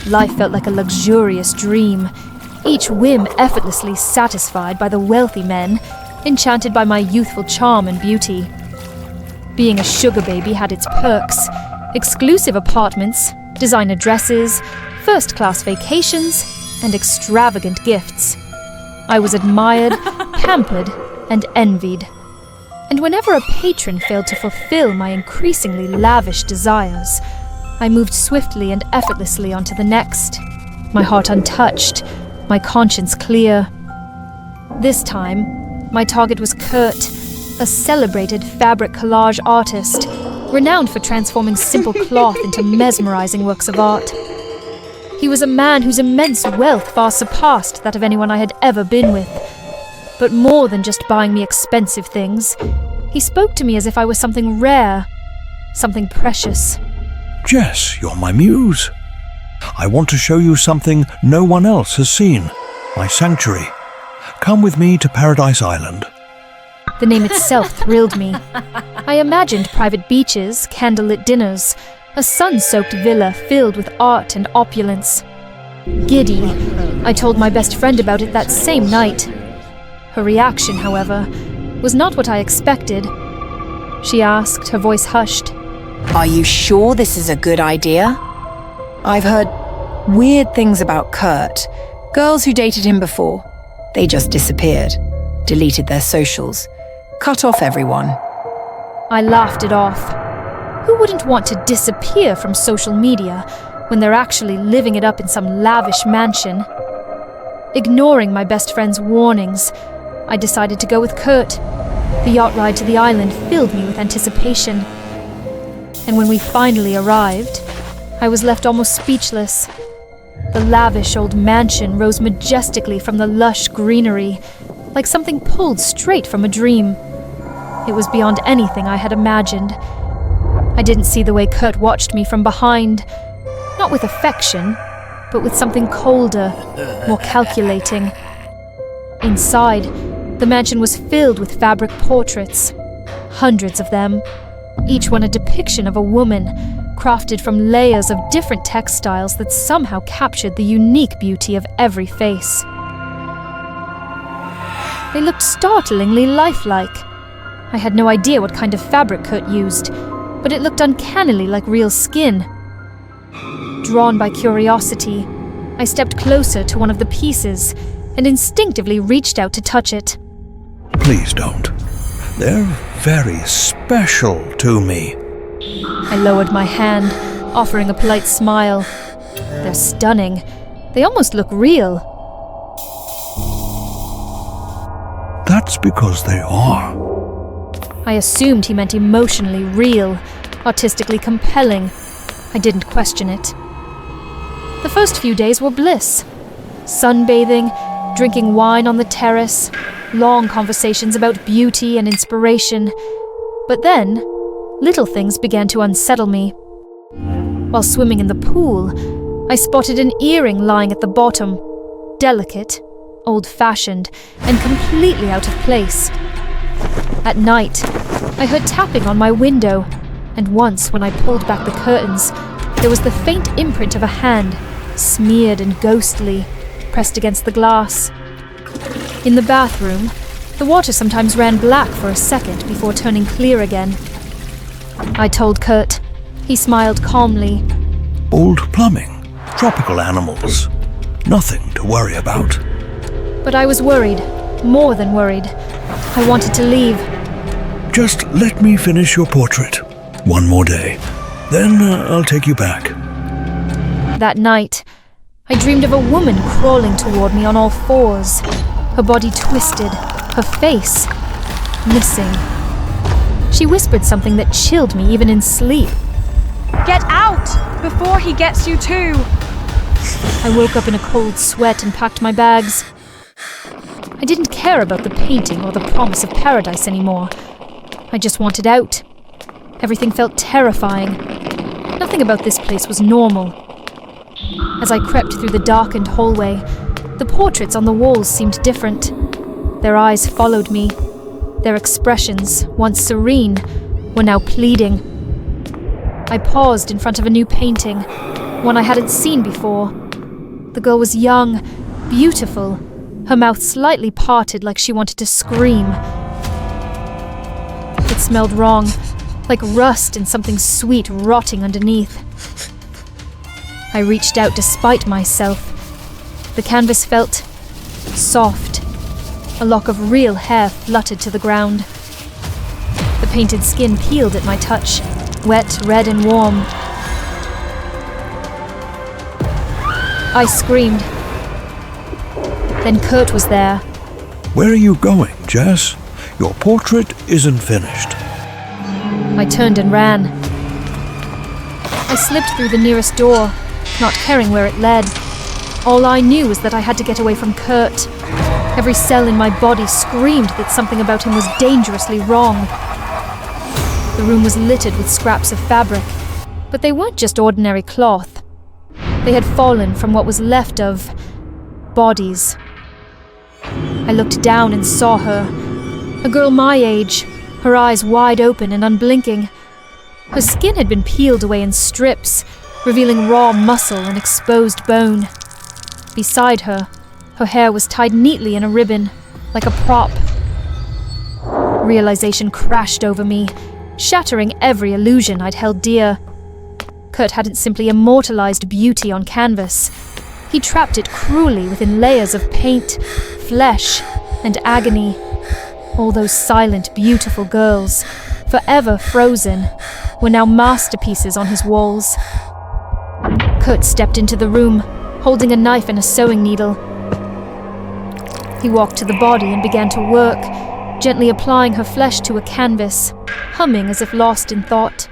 Life felt like a luxurious dream, each whim effortlessly satisfied by the wealthy men, enchanted by my youthful charm and beauty. Being a sugar baby had its perks: exclusive apartments, designer dresses, first-class vacations, and extravagant gifts. I was admired, pampered, and envied. And whenever a patron failed to fulfill my increasingly lavish desires, I moved swiftly and effortlessly onto the next, my heart untouched, my conscience clear. This time, my target was Kurt, a celebrated fabric collage artist, renowned for transforming simple cloth into mesmerizing works of art. He was a man whose immense wealth far surpassed that of anyone I had ever been with. But more than just buying me expensive things, he spoke to me as if I was something rare, something precious. Jess, you're my muse. I want to show you something no one else has seen. My sanctuary. Come with me to Paradise Island. The name itself thrilled me. I imagined private beaches, candlelit dinners, a sun-soaked villa filled with art and opulence. Giddy, I told my best friend about it that same night. Her reaction, however, was not what I expected. She asked, her voice hushed. Are you sure this is a good idea? I've heard weird things about Kurt. Girls who dated him before. They just disappeared, deleted their socials, cut off everyone. I laughed it off. Who wouldn't want to disappear from social media when they're actually living it up in some lavish mansion? Ignoring my best friend's warnings, I decided to go with Kurt. The yacht ride to the island filled me with anticipation. And when we finally arrived, I was left almost speechless. The lavish old mansion rose majestically from the lush greenery, like something pulled straight from a dream. It was beyond anything I had imagined. I didn't see the way Kurt watched me from behind, not with affection, but with something colder, more calculating. Inside, the mansion was filled with fabric portraits, hundreds of them, each one a depiction of a woman, crafted from layers of different textiles that somehow captured the unique beauty of every face. They looked startlingly lifelike. I had no idea what kind of fabric Kurt used, but it looked uncannily like real skin. Drawn by curiosity, I stepped closer to one of the pieces and instinctively reached out to touch it. Please don't. They're very special to me. I lowered my hand, offering a polite smile. They're stunning. They almost look real. That's because they are. I assumed he meant emotionally real, artistically compelling. I didn't question it. The first few days were bliss. Sunbathing, drinking wine on the terrace, long conversations about beauty and inspiration. But then, little things began to unsettle me. While swimming in the pool, I spotted an earring lying at the bottom, delicate, old-fashioned, and completely out of place. At night, I heard tapping on my window, and once when I pulled back the curtains, there was the faint imprint of a hand, smeared and ghostly, pressed against the glass. In the bathroom, the water sometimes ran black for a second before turning clear again. I told Kurt. He smiled calmly. Old plumbing, tropical animals. Nothing to worry about. But I was worried, more than worried. I wanted to leave. Just let me finish your portrait. One more day. Then I'll take you back. That night, I dreamed of a woman crawling toward me on all fours, her body twisted, her face missing. She whispered something that chilled me even in sleep. Get out! Before he gets you too! I woke up in a cold sweat and packed my bags. I didn't care about the painting or the promise of paradise anymore. I just wanted out. Everything felt terrifying. Nothing about this place was normal. As I crept through the darkened hallway, the portraits on the walls seemed different. Their eyes followed me. Their expressions, once serene, were now pleading. I paused in front of a new painting, one I hadn't seen before. The girl was young, beautiful, her mouth slightly parted like she wanted to scream. It smelled wrong, like rust and something sweet rotting underneath. I reached out despite myself. The canvas felt soft. A lock of real hair fluttered to the ground. The painted skin peeled at my touch, wet, red and warm. I screamed. Then Kurt was there. Where are you going, Jess? Your portrait isn't finished. I turned and ran. I slipped through the nearest door, not caring where it led. All I knew was that I had to get away from Kurt. Every cell in my body screamed that something about him was dangerously wrong. The room was littered with scraps of fabric, but they weren't just ordinary cloth. They had fallen from what was left of bodies. I looked down and saw her, a girl my age, her eyes wide open and unblinking. Her skin had been peeled away in strips, revealing raw muscle and exposed bone. Beside her, her hair was tied neatly in a ribbon, like a prop. Realization crashed over me, shattering every illusion I'd held dear. Kurt hadn't simply immortalized beauty on canvas. He trapped it cruelly within layers of paint, flesh, and agony. All those silent, beautiful girls, forever frozen, were now masterpieces on his walls. Kurt stepped into the room, holding a knife and a sewing needle. He walked to the body and began to work, gently applying her flesh to a canvas, humming as if lost in thought.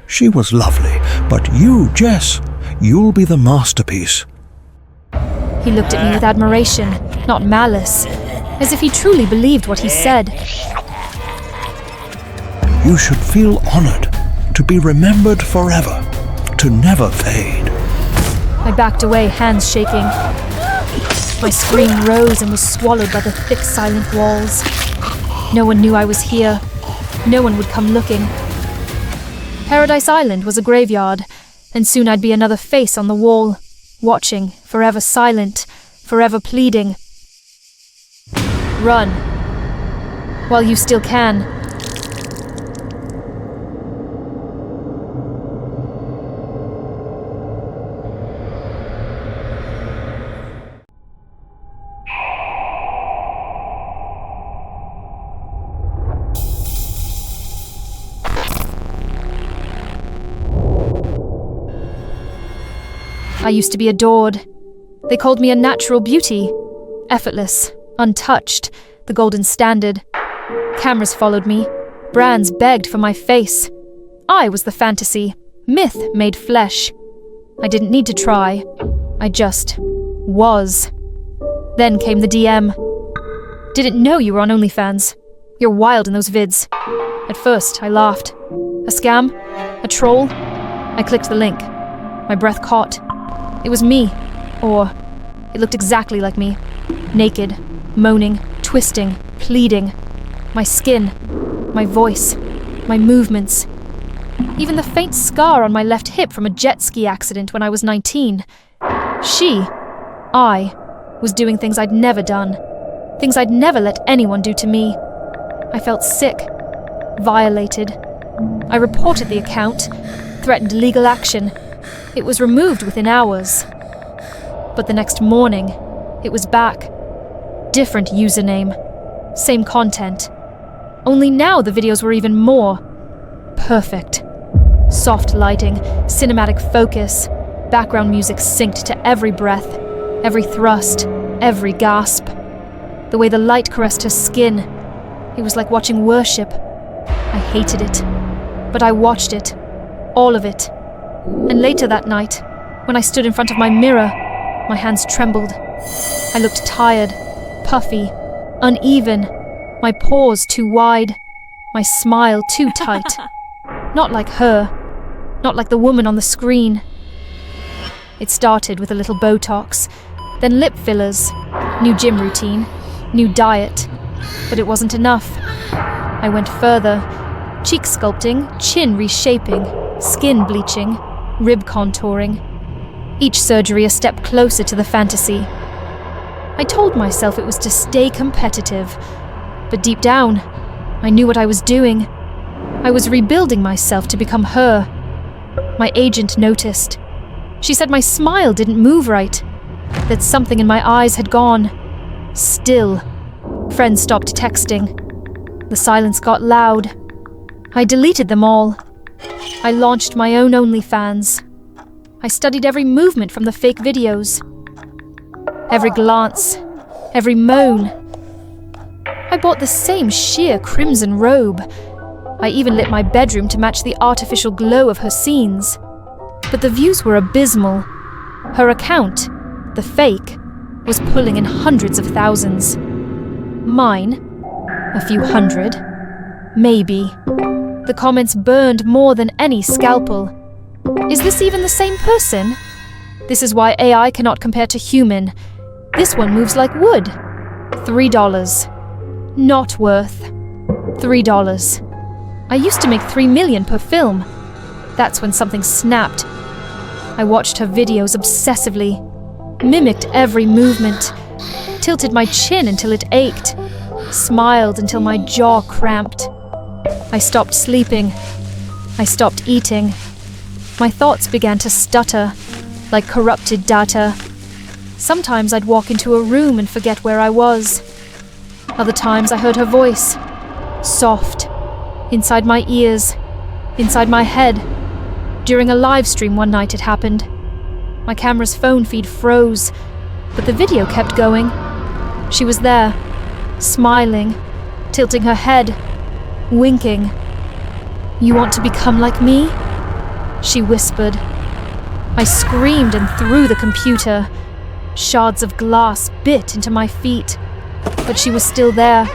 She was lovely, but you, Jess, you'll be the masterpiece. He looked at me with admiration, not malice, as if he truly believed what he said. You should feel honored to be remembered forever, to never fade. I backed away, hands shaking. My scream rose and was swallowed by the thick, silent walls. No one knew I was here. No one would come looking. Paradise Island was a graveyard, and soon I'd be another face on the wall, watching, forever silent, forever pleading. Run. While you still can. I used to be adored. They called me a natural beauty, effortless, untouched, the golden standard. Cameras followed me. Brands begged for my face. I was the fantasy, myth made flesh. I didn't need to try. I just was. Then came the DM. Didn't know you were on OnlyFans. You're wild in those vids. At first, I laughed. A scam? A troll? I clicked the link. My breath caught. It was me. Or it looked exactly like me. Naked, moaning, twisting, pleading. My skin, my voice, my movements. Even the faint scar on my left hip from a jet ski accident when I was 19. I, was doing things I'd never done. Things I'd never let anyone do to me. I felt sick, violated. I reported the account, threatened legal action. It was removed within hours. But the next morning, it was back. Different username. Same content. Only now the videos were even more perfect. Soft lighting, cinematic focus, background music synced to every breath, every thrust, every gasp. The way the light caressed her skin, it was like watching worship. I hated it, but I watched it, all of it. And later that night, when I stood in front of my mirror, my hands trembled. I looked tired, puffy, uneven, my pores too wide, my smile too tight. Not like her, not like the woman on the screen. It started with a little Botox, then lip fillers, new gym routine, new diet, but it wasn't enough. I went further, cheek sculpting, chin reshaping, skin bleaching, rib contouring, each surgery a step closer to the fantasy. I told myself it was to stay competitive, but deep down, I knew what I was doing. I was rebuilding myself to become her. My agent noticed. She said my smile didn't move right, that something in my eyes had gone. Still. Friends stopped texting. The silence got loud. I deleted them all. I launched my own OnlyFans. I studied every movement from the fake videos. Every glance. Every moan. I bought the same sheer crimson robe. I even lit my bedroom to match the artificial glow of her scenes. But the views were abysmal. Her account, the fake, was pulling in hundreds of thousands. Mine, a few hundred, maybe. The comments burned more than any scalpel. Is this even the same person? This is why AI cannot compare to human. This one moves like wood. $3. Not worth. $3. I used to make $3 million per film. That's when something snapped. I watched her videos obsessively, mimicked every movement, tilted my chin until it ached, smiled until my jaw cramped. I stopped sleeping. I stopped eating. My thoughts began to stutter, like corrupted data. Sometimes I'd walk into a room and forget where I was. Other times I heard her voice, soft, inside my ears, inside my head. During a live stream one night it happened. My camera's phone feed froze, but the video kept going. She was there, smiling, tilting her head, winking. "You want to become like me?" She whispered. I screamed and threw the computer. Shards of glass bit into my feet, but she was still there,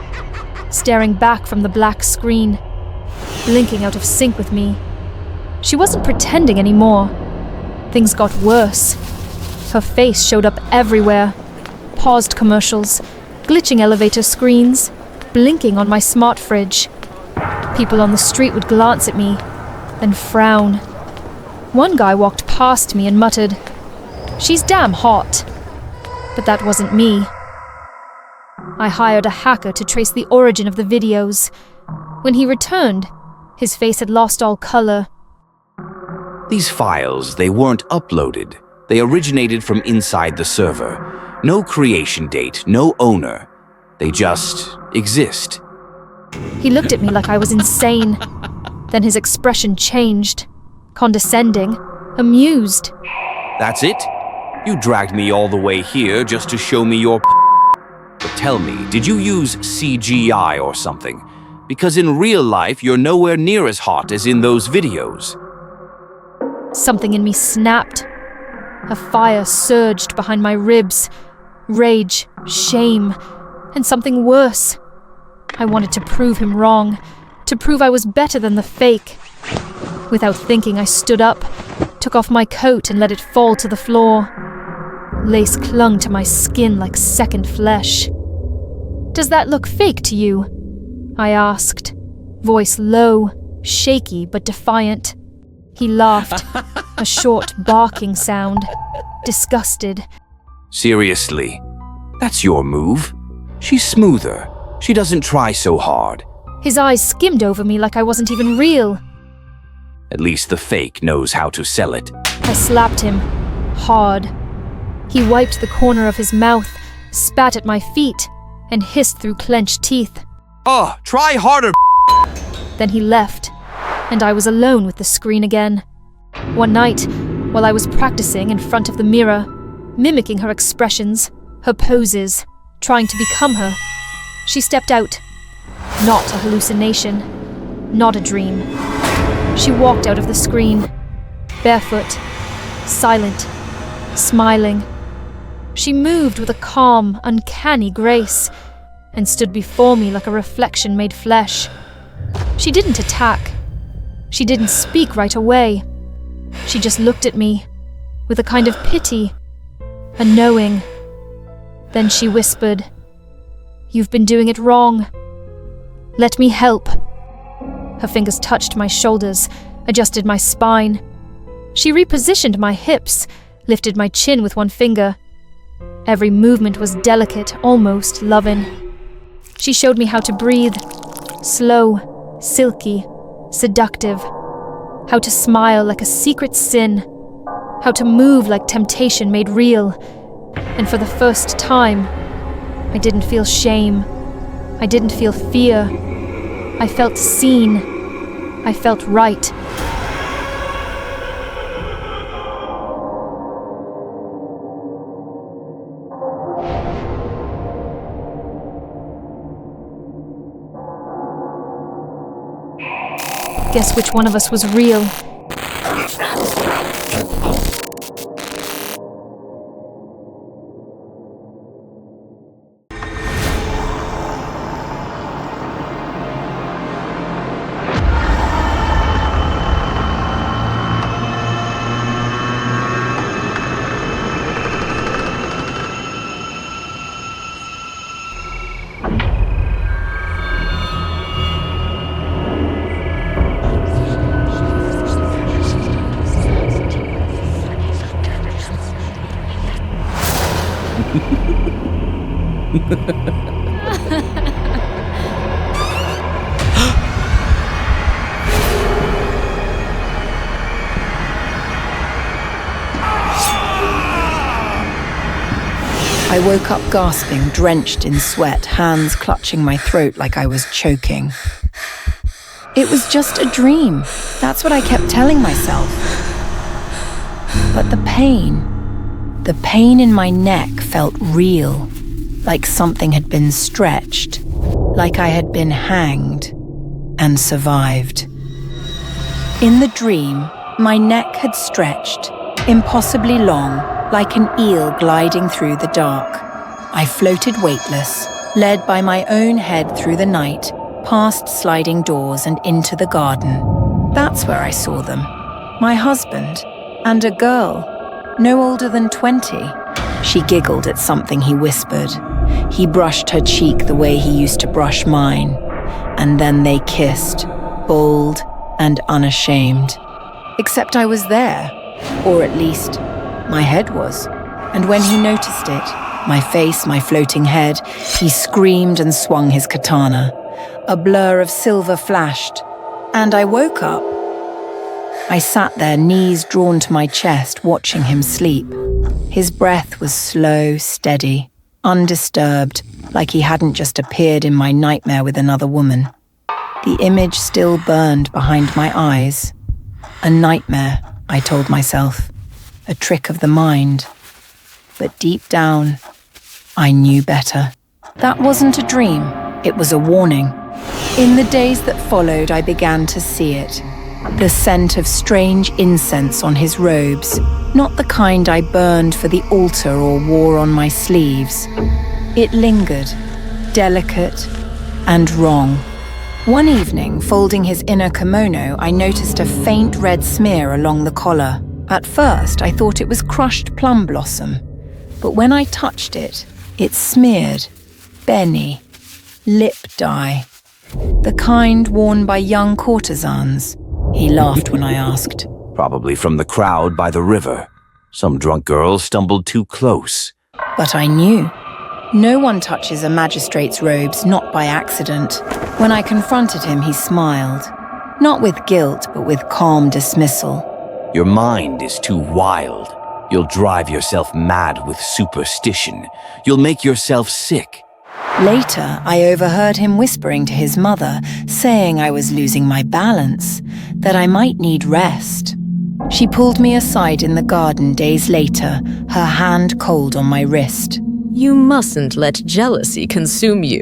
staring back from the black screen, blinking out of sync with me. She wasn't pretending anymore. Things got worse. Her face showed up everywhere. Paused commercials, glitching elevator screens, blinking on my smart fridge. People on the street would glance at me, then frown. One guy walked past me and muttered, "She's damn hot." But that wasn't me. I hired a hacker to trace the origin of the videos. When he returned, his face had lost all color. These files, they weren't uploaded. They originated from inside the server. No creation date, no owner. They just exist. He looked at me like I was insane. Then his expression changed. Condescending, amused. That's it? You dragged me all the way here just to show me your But tell me, did you use CGI or something? Because in real life, you're nowhere near as hot as in those videos. Something in me snapped. A fire surged behind my ribs. Rage, shame, and something worse. I wanted to prove him wrong, to prove I was better than the fake. Without thinking, I stood up, took off my coat and let it fall to the floor. Lace clung to my skin like second flesh. "Does that look fake to you?" I asked, voice low, shaky but defiant. He laughed, a short barking sound, disgusted. Seriously? That's your move? She's smoother. She doesn't try so hard. His eyes skimmed over me like I wasn't even real. At least the fake knows how to sell it. I slapped him, hard. He wiped the corner of his mouth, spat at my feet, and hissed through clenched teeth. Oh, try harder! Then he left, and I was alone with the screen again. One night, while I was practicing in front of the mirror, mimicking her expressions, her poses, trying to become her, she stepped out. Not a hallucination, not a dream. She walked out of the screen, barefoot, silent, smiling. She moved with a calm, uncanny grace, and stood before me like a reflection made flesh. She didn't attack. She didn't speak right away. She just looked at me, with a kind of pity, a knowing. Then she whispered, "You've been doing it wrong. Let me help." Her fingers touched my shoulders, adjusted my spine. She repositioned my hips, lifted my chin with one finger. Every movement was delicate, almost loving. She showed me how to breathe, slow, silky, seductive, how to smile like a secret sin, how to move like temptation made real. And for the first time, I didn't feel shame. I didn't feel fear. I felt seen. I felt right. Guess which one of us was real? I woke up gasping, drenched in sweat, hands clutching my throat like I was choking. It was just a dream. That's what I kept telling myself. But the pain in my neck felt real, like something had been stretched, like I had been hanged and survived. In the dream, my neck had stretched, impossibly long, like an eel gliding through the dark. I floated weightless, led by my own head through the night, past sliding doors and into the garden. That's where I saw them. My husband and a girl, no older than 20. She giggled at something he whispered. He brushed her cheek the way he used to brush mine. And then they kissed, bold and unashamed. Except I was there, or at least my head was. And when he noticed it, my face, my floating head, he screamed and swung his katana. A blur of silver flashed, and I woke up. I sat there, knees drawn to my chest, watching him sleep. His breath was slow, steady, undisturbed, like he hadn't just appeared in my nightmare with another woman. The image still burned behind my eyes. A nightmare, I told myself. A trick of the mind. But deep down, I knew better. That wasn't a dream, it was a warning. In the days that followed, I began to see it. The scent of strange incense on his robes, not the kind I burned for the altar or wore on my sleeves. It lingered, delicate and wrong. One evening, folding his inner kimono, I noticed a faint red smear along the collar. At first, I thought it was crushed plum blossom, but when I touched it, it smeared Benny, lip dye, the kind worn by young courtesans. He laughed when I asked. Probably from the crowd by the river. Some drunk girl stumbled too close. But I knew. No one touches a magistrate's robes, not by accident. When I confronted him, he smiled. Not with guilt, but with calm dismissal. Your mind is too wild. You'll drive yourself mad with superstition. You'll make yourself sick. Later, I overheard him whispering to his mother, saying I was losing my balance, that I might need rest. She pulled me aside in the garden days later, her hand cold on my wrist. You mustn't let jealousy consume you.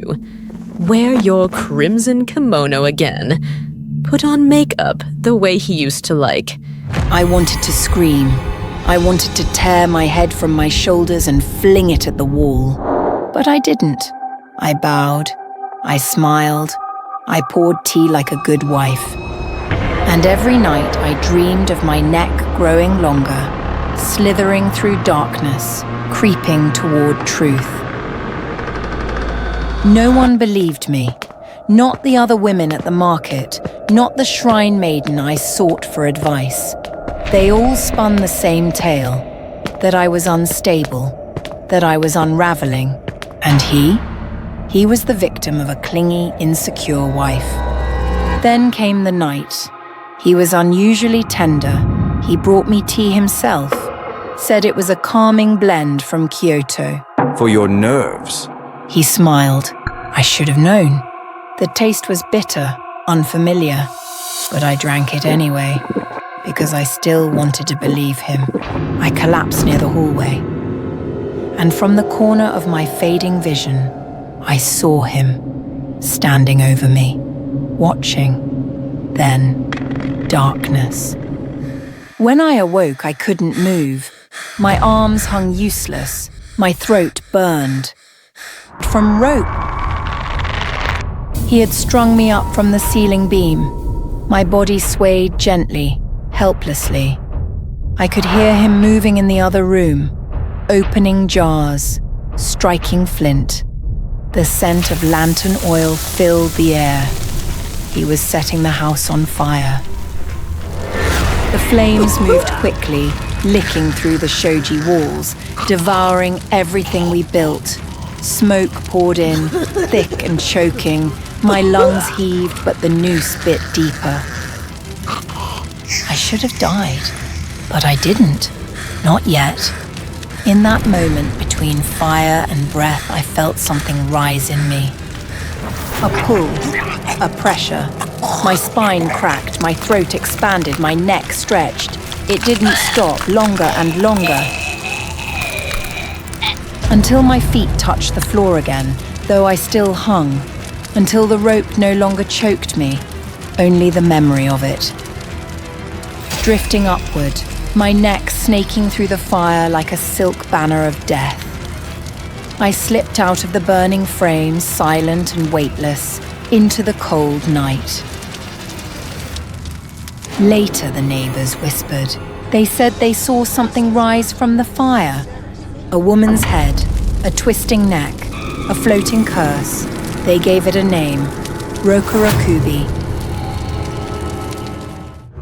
Wear your crimson kimono again. Put on makeup the way he used to like. I wanted to scream. I wanted to tear my head from my shoulders and fling it at the wall. But I didn't. I bowed. I smiled. I poured tea like a good wife. And every night I dreamed of my neck growing longer, slithering through darkness, creeping toward truth. No one believed me. Not the other women at the market, not the shrine maiden I sought for advice. They all spun the same tale. that I was unstable, that I was unraveling, and he was the victim of a clingy, insecure wife. Then came the night. He was unusually tender. He brought me tea himself, said it was a calming blend from Kyoto. For your nerves. He smiled. I should have known. The taste was bitter, unfamiliar, but I drank it anyway, because I still wanted to believe him. I collapsed near the hallway, and from the corner of my fading vision, I saw him, standing over me, watching. Then, darkness. When I awoke, I couldn't move. My arms hung useless, my throat burned. From rope. He had strung me up from the ceiling beam. My body swayed gently, helplessly. I could hear him moving in the other room, opening jars, striking flint. The scent of lantern oil filled the air. He was setting the house on fire. The flames moved quickly, licking through the shoji walls, devouring everything we built. Smoke poured in, thick and choking. My lungs heaved, but the noose bit deeper. I should have died, but I didn't. Not yet. In that moment between fire and breath, I felt something rise in me. A pull, a pressure. My spine cracked, my throat expanded, my neck stretched. It didn't stop, longer and longer. Until my feet touched the floor again, though I still hung. Until the rope no longer choked me, only the memory of it. Drifting upward, my neck snaking through the fire like a silk banner of death. I slipped out of the burning frame, silent and weightless, into the cold night. Later, the neighbors whispered. They said they saw something rise from the fire. A woman's head, a twisting neck, a floating curse. They gave it a name, Rokurakubi.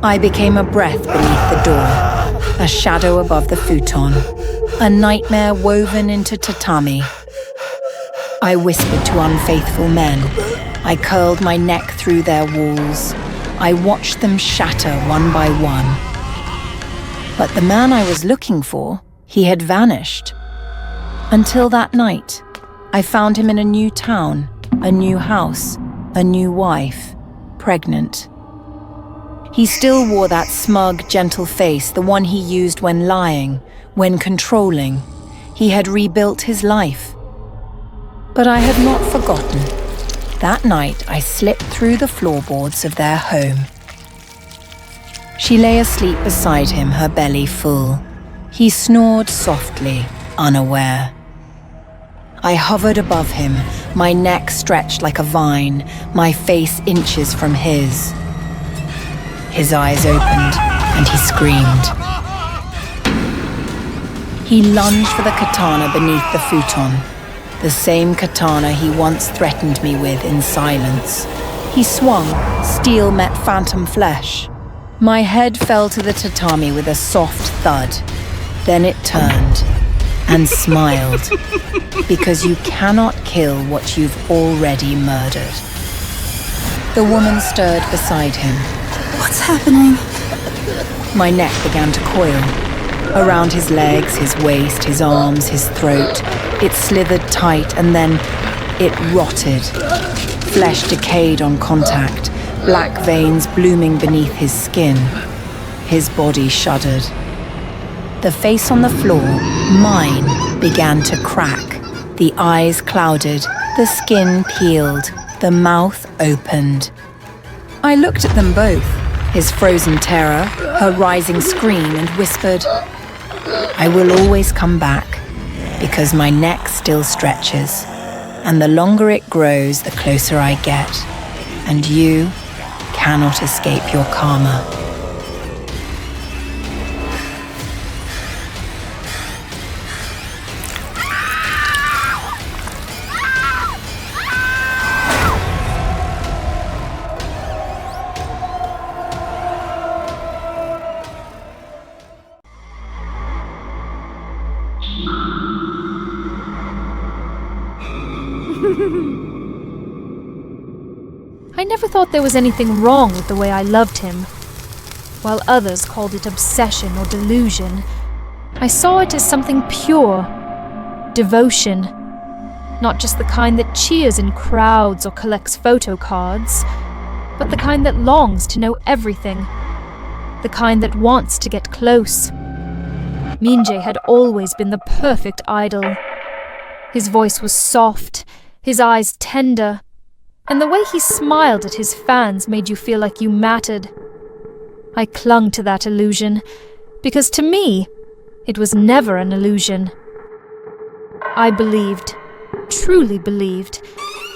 I became a breath beneath the door, a shadow above the futon, a nightmare woven into tatami. I whispered to unfaithful men. I curled my neck through their walls. I watched them shatter one by one. But the man I was looking for, he had vanished. Until that night, I found him in a new town, a new house, a new wife, pregnant. He still wore that smug, gentle face, the one he used when lying, when controlling. He had rebuilt his life. But I had not forgotten. That night, I slipped through the floorboards of their home. She lay asleep beside him, her belly full. He snored softly, unaware. I hovered above him, my neck stretched like a vine, my face inches from his. His eyes opened, and he screamed. He lunged for the katana beneath the futon, the same katana he once threatened me with in silence. He swung, steel met phantom flesh. My head fell to the tatami with a soft thud. Then it turned and smiled, because you cannot kill what you've already murdered. The woman stirred beside him. What's happening? My neck began to coil. Around his legs, his waist, his arms, his throat. It slithered tight and then it rotted. Flesh decayed on contact, black veins blooming beneath his skin. His body shuddered. The face on the floor, mine, began to crack. The eyes clouded, the skin peeled, the mouth opened. I looked at them both, his frozen terror, her rising scream, and whispered, I will always come back, because my neck still stretches, and the longer it grows, the closer I get, and you cannot escape your karma. I never thought there was anything wrong with the way I loved him. While others called it obsession or delusion, I saw it as something pure, devotion. Not just the kind that cheers in crowds or collects photo cards, but the kind that longs to know everything, the kind that wants to get close. Minjae had always been the perfect idol. His voice was soft, his eyes tender, and the way he smiled at his fans made you feel like you mattered. I clung to that illusion, because to me, it was never an illusion. I believed, truly believed,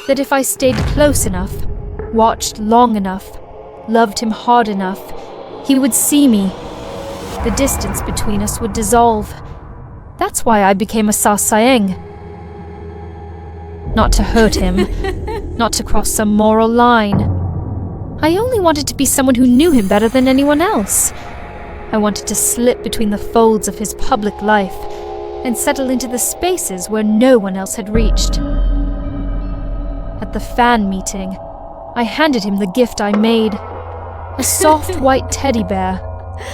that if I stayed close enough, watched long enough, loved him hard enough, he would see me. The distance between us would dissolve. That's why I became a sasaeng. Not to hurt him, not to cross some moral line. I only wanted to be someone who knew him better than anyone else. I wanted to slip between the folds of his public life and settle into the spaces where no one else had reached. At the fan meeting, I handed him the gift I made, a soft white teddy bear,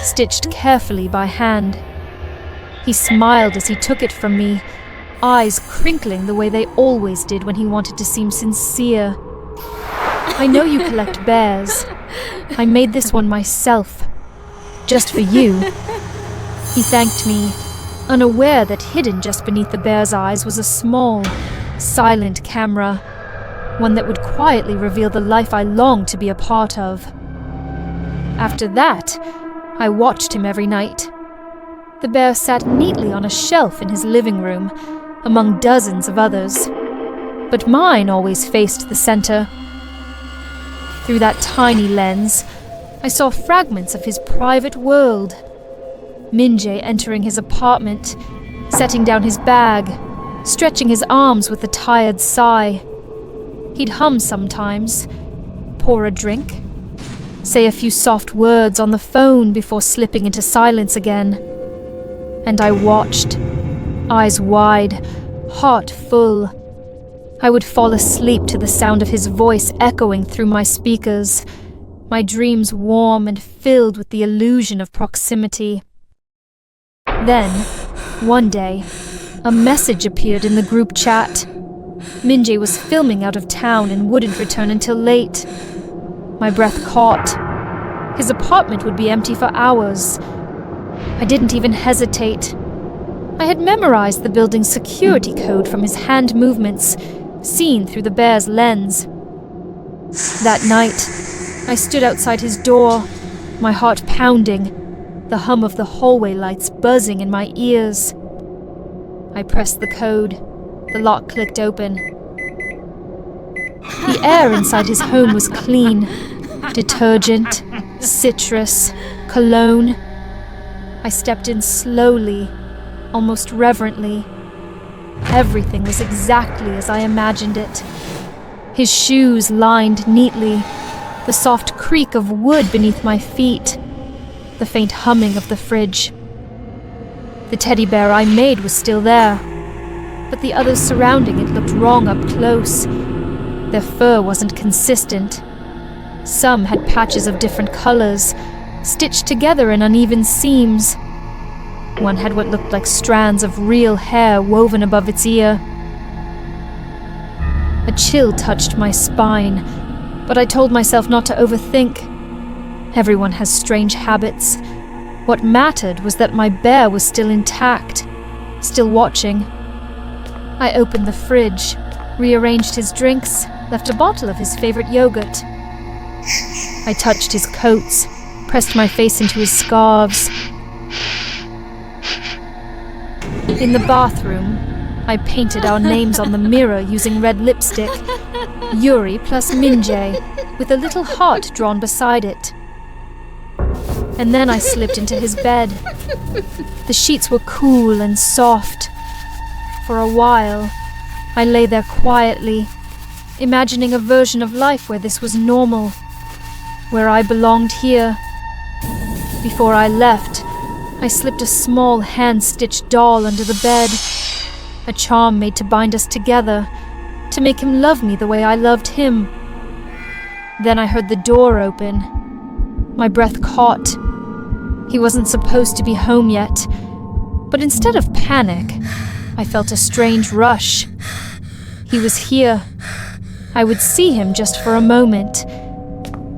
stitched carefully by hand. He smiled as he took it from me, eyes crinkling the way they always did when he wanted to seem sincere. I know you collect bears. I made this one myself, just for you. He thanked me, unaware that hidden just beneath the bear's eyes was a small, silent camera, one that would quietly reveal the life I longed to be a part of. After that, I watched him every night. The bear sat neatly on a shelf in his living room, among dozens of others, but mine always faced the center. Through that tiny lens, I saw fragments of his private world. Minjae entering his apartment, setting down his bag, stretching his arms with a tired sigh. He'd hum sometimes, pour a drink, say a few soft words on the phone before slipping into silence again. And I watched, eyes wide, heart full. I would fall asleep to the sound of his voice echoing through my speakers, my dreams warm and filled with the illusion of proximity. Then, one day, a message appeared in the group chat. Minjae was filming out of town and wouldn't return until late. My breath caught. His apartment would be empty for hours. I didn't even hesitate. I had memorized the building's security code from his hand movements, seen through the bear's lens. That night, I stood outside his door, my heart pounding, the hum of the hallway lights buzzing in my ears. I pressed the code. The lock clicked open. The air inside his home was clean. Detergent, citrus, cologne. I stepped in slowly, almost reverently. Everything was exactly as I imagined it. His shoes lined neatly, the soft creak of wood beneath my feet, the faint humming of the fridge. The teddy bear I made was still there, but the others surrounding it looked wrong up close. Their fur wasn't consistent. Some had patches of different colors, stitched together in uneven seams. One had what looked like strands of real hair woven above its ear. A chill touched my spine, but I told myself not to overthink. Everyone has strange habits. What mattered was that my bear was still intact, still watching. I opened the fridge, rearranged his drinks, left a bottle of his favorite yogurt. I touched his coats, pressed my face into his scarves. In the bathroom, I painted our names on the mirror using red lipstick. Yuri plus Minjae, with a little heart drawn beside it. And then I slipped into his bed. The sheets were cool and soft. For a while, I lay there quietly, imagining a version of life where this was normal, where I belonged here. Before I left, I slipped a small hand-stitched doll under the bed, a charm made to bind us together, to make him love me the way I loved him. Then I heard the door open. My breath caught. He wasn't supposed to be home yet, but instead of panic, I felt a strange rush. He was here. I would see him just for a moment,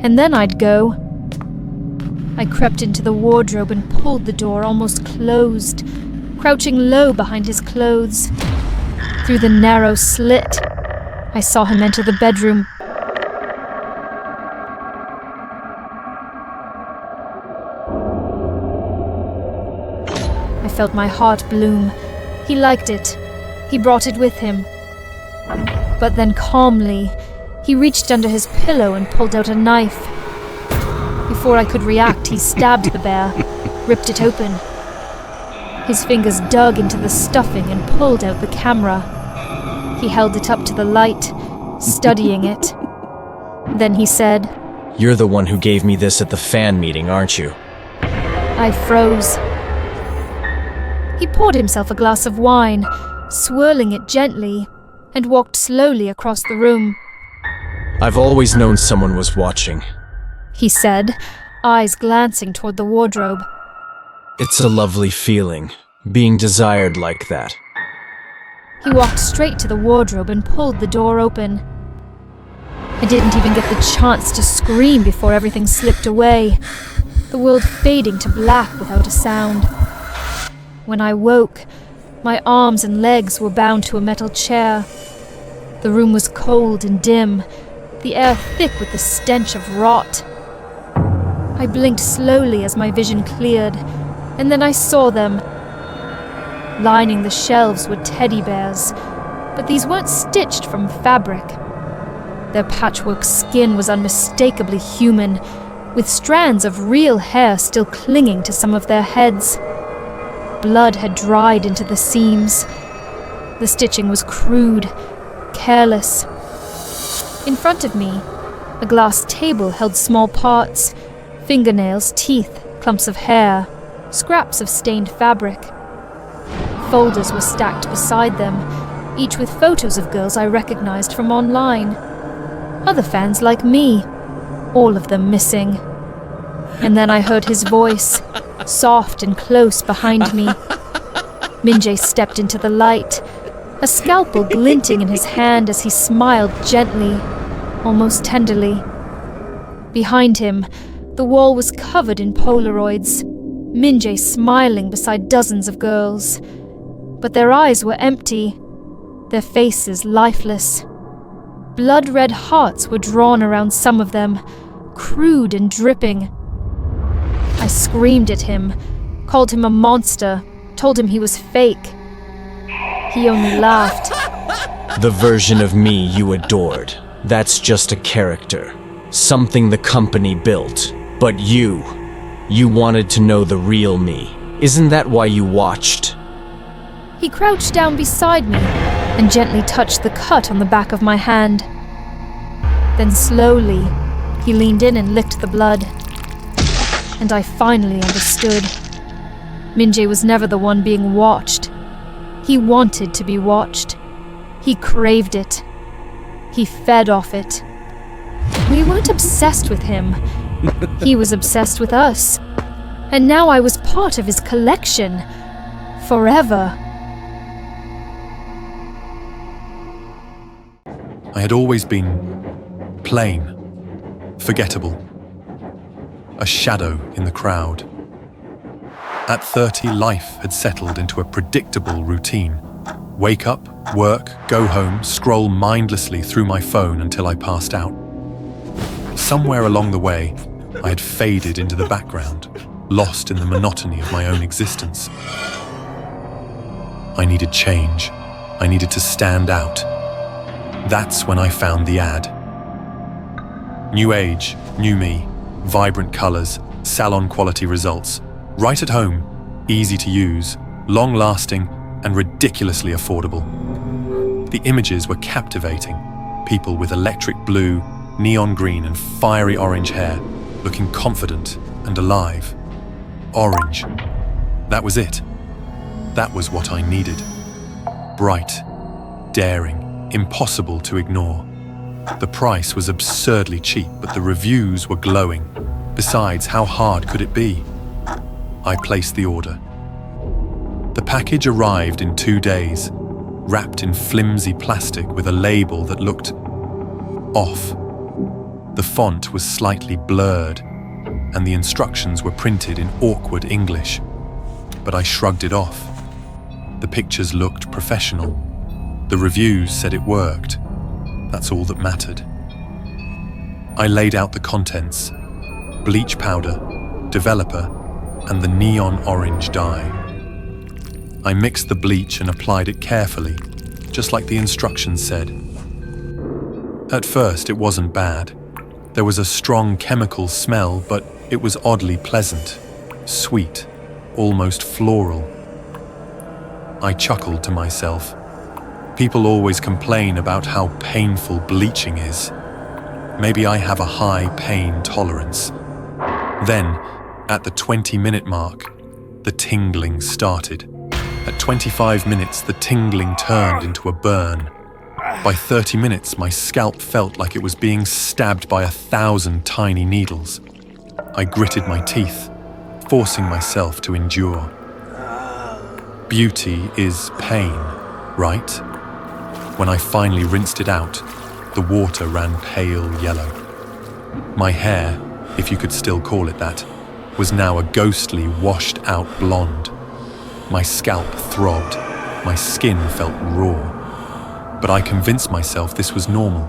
and then I'd go. I crept into the wardrobe and pulled the door almost closed, crouching low behind his clothes. Through the narrow slit, I saw him enter the bedroom. I felt my heart bloom. He liked it. He brought it with him. But then calmly, he reached under his pillow and pulled out a knife. Before I could react, he stabbed the bear, ripped it open. His fingers dug into the stuffing and pulled out the camera. He held it up to the light, studying it. Then he said, "You're the one who gave me this at the fan meeting, aren't you?" I froze. He poured himself a glass of wine, swirling it gently, and walked slowly across the room. "I've always known someone was watching. He said, eyes glancing toward the wardrobe. It's a lovely feeling, being desired like that." He walked straight to the wardrobe and pulled the door open. I didn't even get the chance to scream before everything slipped away, the world fading to black without a sound. When I woke, my arms and legs were bound to a metal chair. The room was cold and dim, the air thick with the stench of rot. I blinked slowly as my vision cleared, and then I saw them. Lining the shelves were teddy bears, but these weren't stitched from fabric. Their patchwork skin was unmistakably human, with strands of real hair still clinging to some of their heads. Blood had dried into the seams. The stitching was crude, careless. In front of me, a glass table held small parts, fingernails, teeth, clumps of hair, scraps of stained fabric. Folders were stacked beside them, each with photos of girls I recognized from online. Other fans like me, all of them missing. And then I heard his voice, soft and close behind me. Minjae stepped into the light, a scalpel glinting in his hand as he smiled gently, almost tenderly. Behind him, the wall was covered in Polaroids, Minjae smiling beside dozens of girls. But their eyes were empty, their faces lifeless. Blood-red hearts were drawn around some of them, crude and dripping. I screamed at him, called him a monster, told him he was fake. He only laughed. "The version of me you adored. That's just a character. Something the company built. But you wanted to know the real me. Isn't that why you watched?" He crouched down beside me and gently touched the cut on the back of my hand. Then slowly, he leaned in and licked the blood. And I finally understood. Minjae was never the one being watched. He wanted to be watched. He craved it. He fed off it. We weren't obsessed with him. He was obsessed with us. And now I was part of his collection. Forever. I had always been plain, forgettable, a shadow in the crowd. At 30, life had settled into a predictable routine. Wake up, work, go home, scroll mindlessly through my phone until I passed out. Somewhere along the way, I had faded into the background, lost in the monotony of my own existence. I needed change. I needed to stand out. That's when I found the ad. New age, new me, vibrant colors, salon-quality results. Right at home, easy to use, long-lasting, and ridiculously affordable. The images were captivating. People with electric blue, neon green, and fiery orange hair, looking confident and alive. Orange. That was it. That was what I needed. Bright, daring, impossible to ignore. The price was absurdly cheap, but the reviews were glowing. Besides, how hard could it be? I placed the order. The package arrived in 2 days, wrapped in flimsy plastic with a label that looked off. The font was slightly blurred, and the instructions were printed in awkward English. But I shrugged it off. The pictures looked professional. The reviews said it worked. That's all that mattered. I laid out the contents: bleach powder, developer, and the neon orange dye. I mixed the bleach and applied it carefully, just like the instructions said. At first, it wasn't bad. There was a strong chemical smell, but it was oddly pleasant, sweet, almost floral. I chuckled to myself. People always complain about how painful bleaching is. Maybe I have a high pain tolerance. Then, at the 20-minute mark, the tingling started. At 25 minutes, the tingling turned into a burn. By 30 minutes, my scalp felt like it was being stabbed by 1,000 tiny needles. I gritted my teeth, forcing myself to endure. Beauty is pain, right? When I finally rinsed it out, the water ran pale yellow. My hair, if you could still call it that, was now a ghostly, washed-out blonde. My scalp throbbed, my skin felt raw. But I convinced myself this was normal.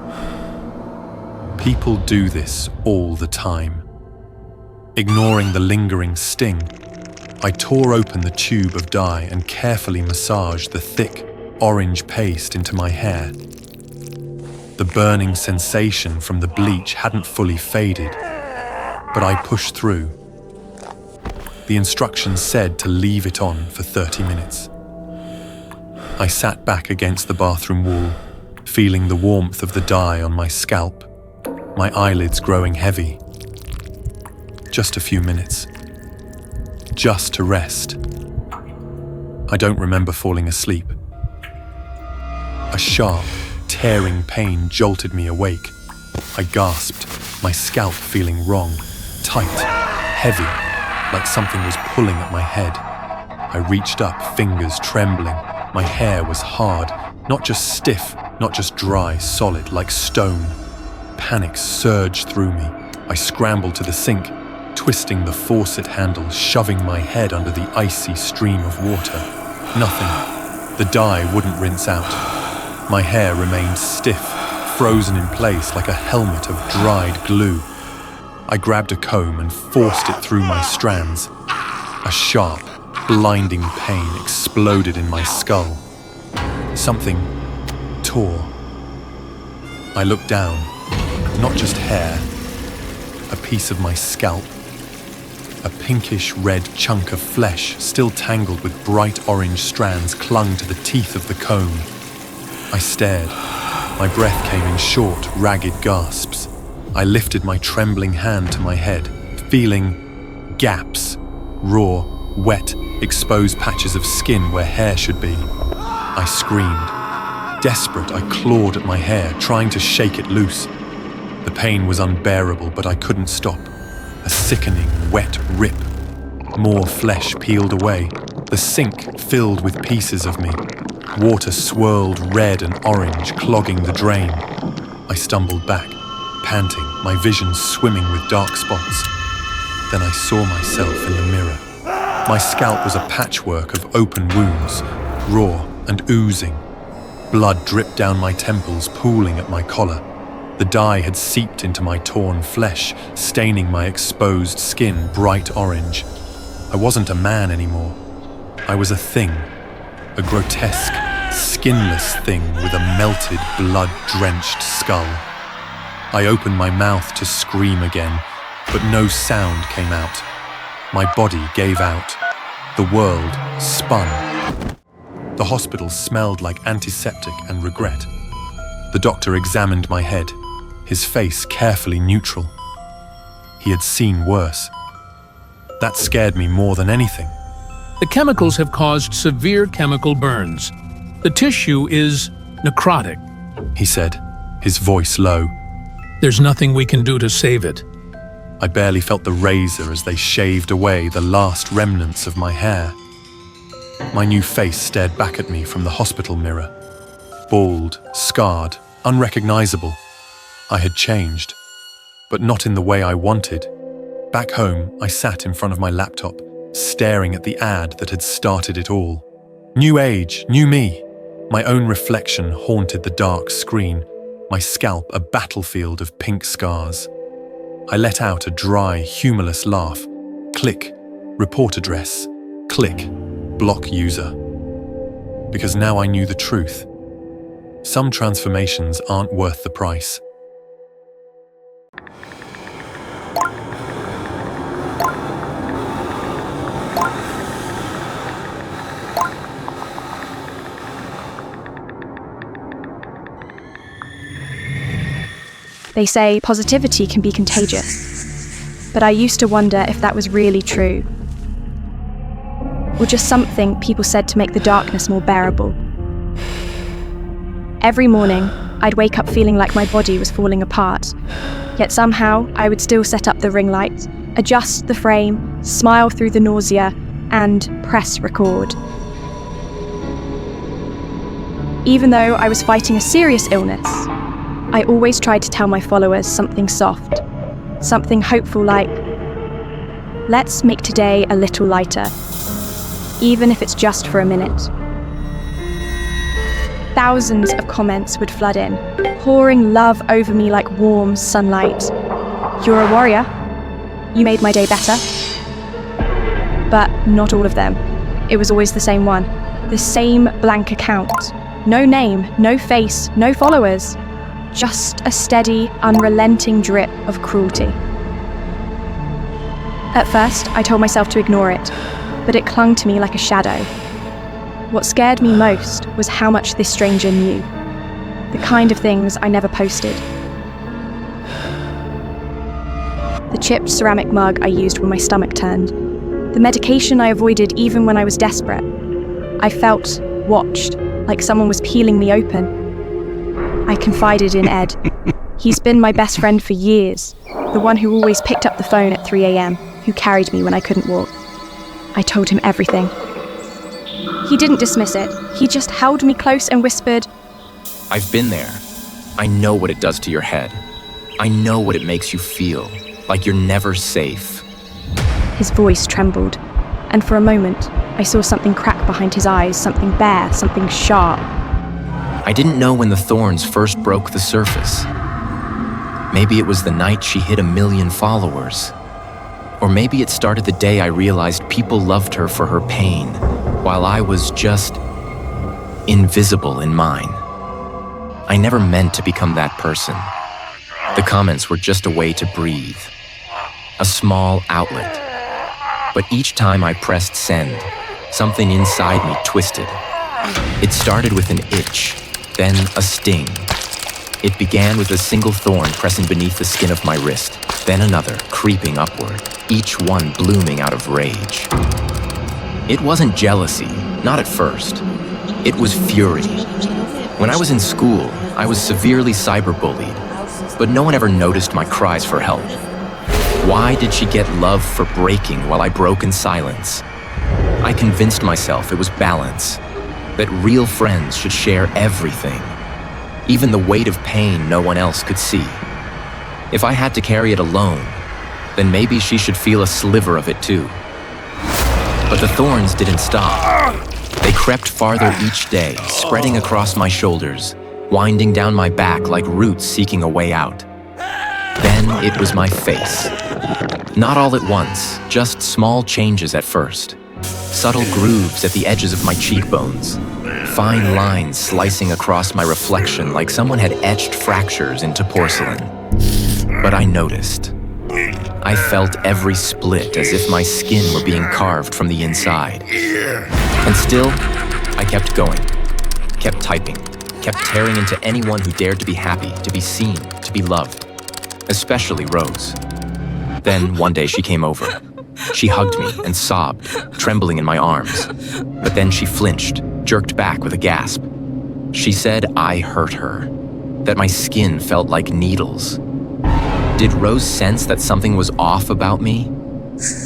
People do this all the time. Ignoring the lingering sting, I tore open the tube of dye and carefully massaged the thick, orange paste into my hair. The burning sensation from the bleach hadn't fully faded, but I pushed through. The instructions said to leave it on for 30 minutes. I sat back against the bathroom wall, feeling the warmth of the dye on my scalp, my eyelids growing heavy. Just a few minutes. Just to rest. I don't remember falling asleep. A sharp, tearing pain jolted me awake. I gasped, my scalp feeling wrong, tight, heavy, like something was pulling at my head. I reached up, fingers trembling. My hair was hard, not just stiff, not just dry, solid, like stone. Panic surged through me. I scrambled to the sink, twisting the faucet handle, shoving my head under the icy stream of water. Nothing. The dye wouldn't rinse out. My hair remained stiff, frozen in place like a helmet of dried glue. I grabbed a comb and forced it through my strands. A sharp, blinding pain exploded in my skull. Something tore. I looked down. Not just hair. A piece of my scalp. A pinkish red chunk of flesh, still tangled with bright orange strands, clung to the teeth of the comb. I stared. My breath came in short, ragged gasps. I lifted my trembling hand to my head, feeling gaps, raw, wet, exposed patches of skin where hair should be. I screamed. Desperate, I clawed at my hair, trying to shake it loose. The pain was unbearable, but I couldn't stop. A sickening, wet rip. More flesh peeled away. The sink filled with pieces of me. Water swirled red and orange, clogging the drain. I stumbled back, panting, my vision swimming with dark spots. Then I saw myself in the mirror. My scalp was a patchwork of open wounds, raw and oozing. Blood dripped down my temples, pooling at my collar. The dye had seeped into my torn flesh, staining my exposed skin bright orange. I wasn't a man anymore. I was a thing, a grotesque, skinless thing with a melted, blood-drenched skull. I opened my mouth to scream again, but no sound came out. My body gave out. The world spun. The hospital smelled like antiseptic and regret. The doctor examined my head, his face carefully neutral. He had seen worse. That scared me more than anything. The chemicals have caused severe chemical burns. The tissue is necrotic. He said, his voice low. There's nothing we can do to save it. I barely felt the razor as they shaved away the last remnants of my hair. My new face stared back at me from the hospital mirror. Bald, scarred, unrecognizable. I had changed, but not in the way I wanted. Back home, I sat in front of my laptop, staring at the ad that had started it all. New age, new me. My own reflection haunted the dark screen, my scalp a battlefield of pink scars. I let out a dry, humorless laugh. Click, report address. Click, block user. Because now I knew the truth. Some transformations aren't worth the price. They say positivity can be contagious, but I used to wonder if that was really true, or just something people said to make the darkness more bearable. Every morning, I'd wake up feeling like my body was falling apart, yet somehow I would still set up the ring light, adjust the frame, smile through the nausea, and press record. Even though I was fighting a serious illness, I always tried to tell my followers something soft, something hopeful like, let's make today a little lighter, even if it's just for a minute. Thousands of comments would flood in, pouring love over me like warm sunlight. You're a warrior. You made my day better. But not all of them. It was always the same one. The same blank account. No name, no face, no followers. Just a steady, unrelenting drip of cruelty. At first, I told myself to ignore it, but it clung to me like a shadow. What scared me most was how much this stranger knew. The kind of things I never posted. The chipped ceramic mug I used when my stomach turned. The medication I avoided even when I was desperate. I felt watched, like someone was peeling me open. I confided in Ed. He's been my best friend for years, the one who always picked up the phone at 3 a.m, who carried me when I couldn't walk. I told him everything. He didn't dismiss it. He just held me close and whispered, I've been there. I know what it does to your head. I know what it makes you feel, like you're never safe. His voice trembled, and for a moment, I saw something crack behind his eyes, something bare, something sharp. I didn't know when the thorns first broke the surface. Maybe it was the night she hit 1 million followers. Or maybe it started the day I realized people loved her for her pain, while I was just invisible in mine. I never meant to become that person. The comments were just a way to breathe, a small outlet. But each time I pressed send, something inside me twisted. It started with an itch, then a sting. It began with a single thorn pressing beneath the skin of my wrist, then another creeping upward, each one blooming out of rage. It wasn't jealousy, not at first. It was fury. When I was in school, I was severely cyberbullied, but no one ever noticed my cries for help. Why did she get love for breaking while I broke in silence? I convinced myself it was balance, that real friends should share everything, even the weight of pain no one else could see. If I had to carry it alone, then maybe she should feel a sliver of it too. But the thorns didn't stop. They crept farther each day, spreading across my shoulders, winding down my back like roots seeking a way out. Then it was my face. Not all at once, just small changes at first. Subtle grooves at the edges of my cheekbones. Fine lines slicing across my reflection like someone had etched fractures into porcelain. But I noticed. I felt every split as if my skin were being carved from the inside. And still, I kept going, kept typing, kept tearing into anyone who dared to be happy, to be seen, to be loved. Especially Rose. Then one day she came over. She hugged me and sobbed, trembling in my arms. But then she flinched, jerked back with a gasp. She said I hurt her, that my skin felt like needles. Did Rose sense that something was off about me?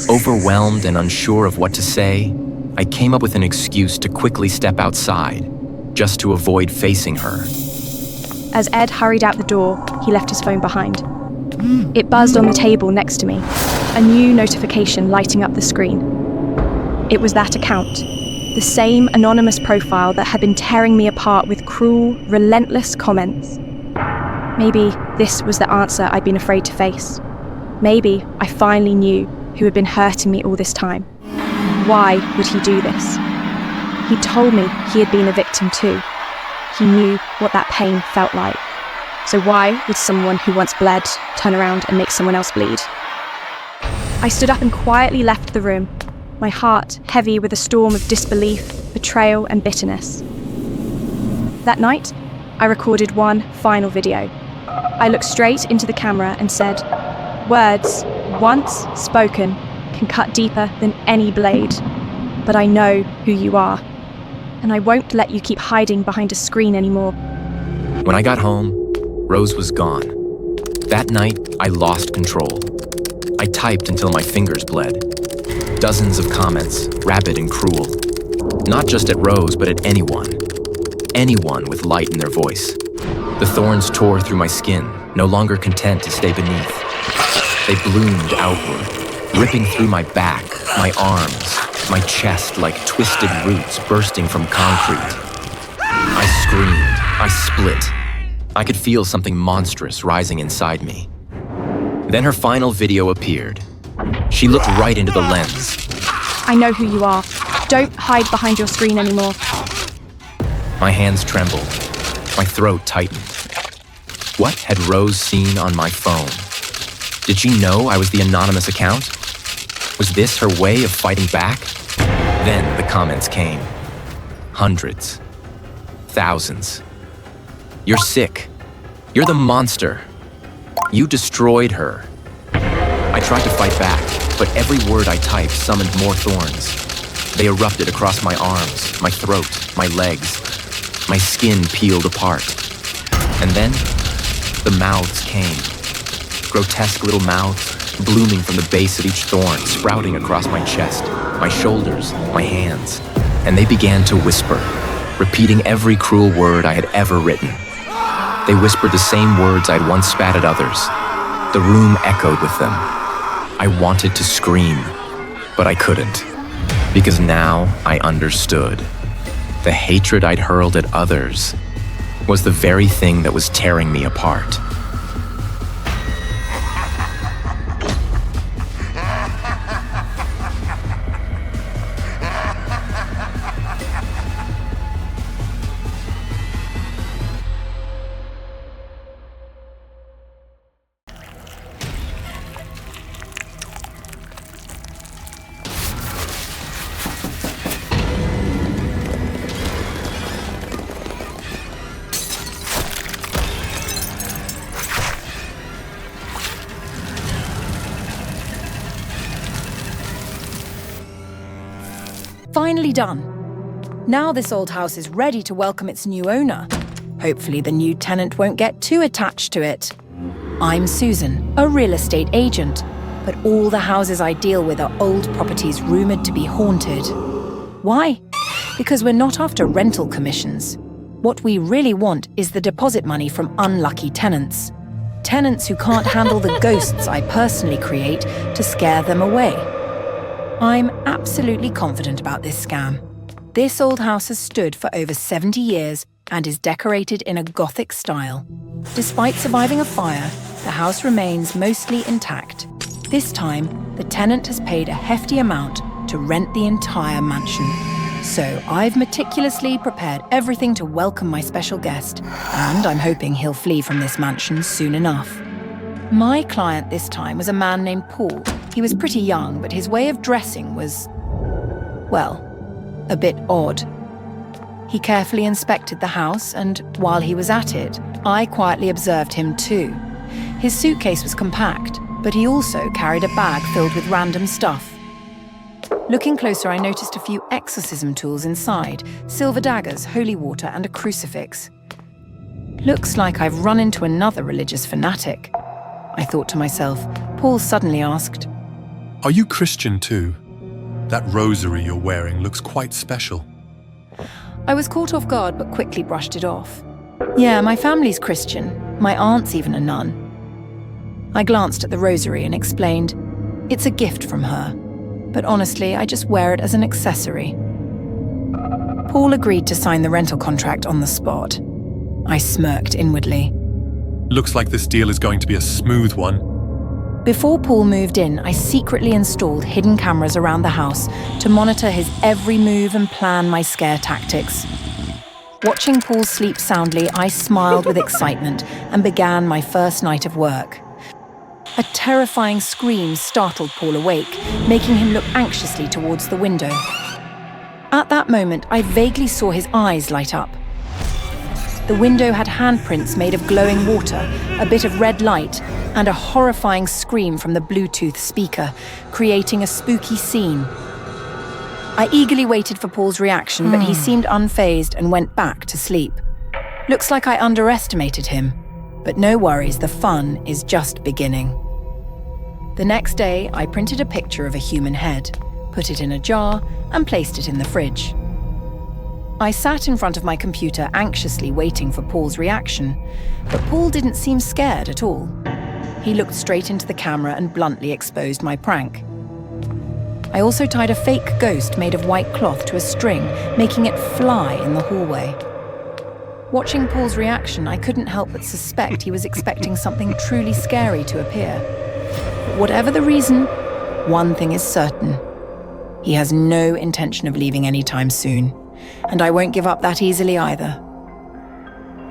Overwhelmed and unsure of what to say, I came up with an excuse to quickly step outside, just to avoid facing her. As Ed hurried out the door, he left his phone behind. It buzzed on the table next to me, a new notification lighting up the screen. It was that account, the same anonymous profile that had been tearing me apart with cruel, relentless comments. Maybe this was the answer I'd been afraid to face. Maybe I finally knew who had been hurting me all this time. Why would he do this? He told me he had been a victim too. He knew what that pain felt like. So why would someone who once bled turn around and make someone else bleed? I stood up and quietly left the room, my heart heavy with a storm of disbelief, betrayal, and bitterness. That night, I recorded one final video. I looked straight into the camera and said, "Words, once spoken, can cut deeper than any blade. But I know who you are, and I won't let you keep hiding behind a screen anymore." When I got home, Rose was gone. That night, I lost control. I typed until my fingers bled. Dozens of comments, rabid and cruel. Not just at Rose, but at anyone. Anyone with light in their voice. The thorns tore through my skin, no longer content to stay beneath. They bloomed outward, ripping through my back, my arms, my chest like twisted roots bursting from concrete. I screamed, I split. I could feel something monstrous rising inside me. Then her final video appeared. She looked right into the lens. I know who you are. Don't hide behind your screen anymore. My hands trembled. My throat tightened. What had Rose seen on my phone? Did she know I was the anonymous account? Was this her way of fighting back? Then the comments came. Hundreds. Thousands. You're sick. You're the monster. You destroyed her. I tried to fight back, but every word I typed summoned more thorns. They erupted across my arms, my throat, my legs. My skin peeled apart. And then, the mouths came. Grotesque little mouths, blooming from the base of each thorn, sprouting across my chest, my shoulders, my hands. And they began to whisper, repeating every cruel word I had ever written. They whispered the same words I'd once spat at others. The room echoed with them. I wanted to scream, but I couldn't, because now I understood. The hatred I'd hurled at others was the very thing that was tearing me apart. Finally done. Now this old house is ready to welcome its new owner. Hopefully the new tenant won't get too attached to it. I'm Susan, a real estate agent, but all the houses I deal with are old properties rumored to be haunted. Why? Because we're not after rental commissions. What we really want is the deposit money from unlucky tenants. Tenants who can't handle the ghosts I personally create to scare them away. I'm absolutely confident about this scam. This old house has stood for over 70 years and is decorated in a Gothic style. Despite surviving a fire, the house remains mostly intact. This time, the tenant has paid a hefty amount to rent the entire mansion. So I've meticulously prepared everything to welcome my special guest, and I'm hoping he'll flee from this mansion soon enough. My client this time was a man named Paul. He was pretty young, but his way of dressing was, well, a bit odd. He carefully inspected the house, and while he was at it, I quietly observed him too. His suitcase was compact, but he also carried a bag filled with random stuff. Looking closer, I noticed a few exorcism tools inside, silver daggers, holy water, and a crucifix. Looks like I've run into another religious fanatic, I thought to myself. Paul suddenly asked, Are you Christian too? That rosary you're wearing looks quite special. I was caught off guard but quickly brushed it off. Yeah, my family's Christian. My aunt's even a nun. I glanced at the rosary and explained, it's a gift from her. But honestly, I just wear it as an accessory. Paul agreed to sign the rental contract on the spot. I smirked inwardly. Looks like this deal is going to be a smooth one. Before Paul moved in, I secretly installed hidden cameras around the house to monitor his every move and plan my scare tactics. Watching Paul sleep soundly, I smiled with excitement and began my first night of work. A terrifying scream startled Paul awake, making him look anxiously towards the window. At that moment, I vaguely saw his eyes light up. The window had handprints made of glowing water, a bit of red light, and a horrifying scream from the Bluetooth speaker, creating a spooky scene. I eagerly waited for Paul's reaction, but he seemed unfazed and went back to sleep. Looks like I underestimated him, but no worries, the fun is just beginning. The next day, I printed a picture of a human head, put it in a jar, and placed it in the fridge. I sat in front of my computer anxiously waiting for Paul's reaction, but Paul didn't seem scared at all. He looked straight into the camera and bluntly exposed my prank. I also tied a fake ghost made of white cloth to a string, making it fly in the hallway. Watching Paul's reaction, I couldn't help but suspect he was expecting something truly scary to appear. But whatever the reason, one thing is certain. He has no intention of leaving anytime soon. And I won't give up that easily either.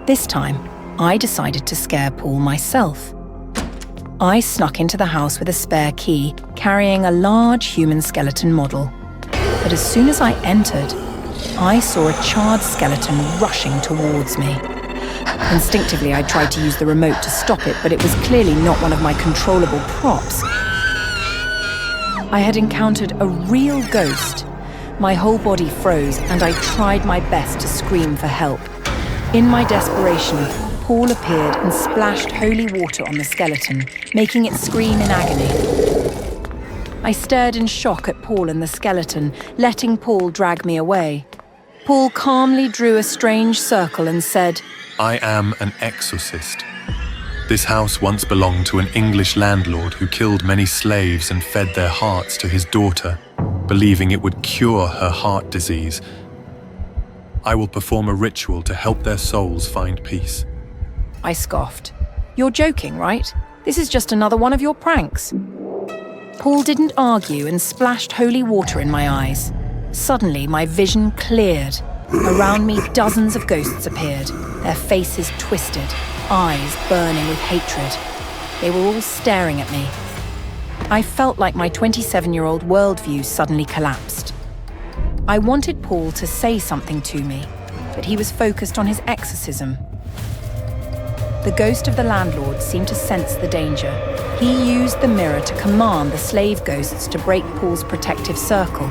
This time, I decided to scare Paul myself. I snuck into the house with a spare key, carrying a large human skeleton model. But as soon as I entered, I saw a charred skeleton rushing towards me. Instinctively, I tried to use the remote to stop it, but it was clearly not one of my controllable props. I had encountered a real ghost. My whole body froze, and I tried my best to scream for help. In my desperation, Paul appeared and splashed holy water on the skeleton, making it scream in agony. I stared in shock at Paul and the skeleton, letting Paul drag me away. Paul calmly drew a strange circle and said, I am an exorcist. This house once belonged to an English landlord who killed many slaves and fed their hearts to his daughter, believing it would cure her heart disease. I will perform a ritual to help their souls find peace. I scoffed. You're joking, right? This is just another one of your pranks. Paul didn't argue and splashed holy water in my eyes. Suddenly, my vision cleared. Around me, dozens of ghosts appeared, their faces twisted, eyes burning with hatred. They were all staring at me. I felt like my 27-year-old worldview suddenly collapsed. I wanted Paul to say something to me, but he was focused on his exorcism. The ghost of the landlord seemed to sense the danger. He used the mirror to command the slave ghosts to break Paul's protective circle.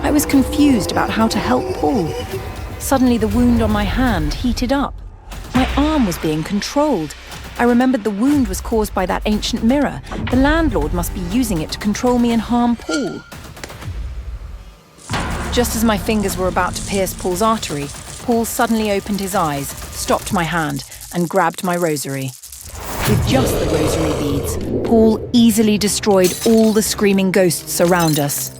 I was confused about how to help Paul. Suddenly, the wound on my hand heated up. My arm was being controlled. I remembered the wound was caused by that ancient mirror. The landlord must be using it to control me and harm Paul. Just as my fingers were about to pierce Paul's artery, Paul suddenly opened his eyes, stopped my hand, and grabbed my rosary. With just the rosary beads, Paul easily destroyed all the screaming ghosts around us.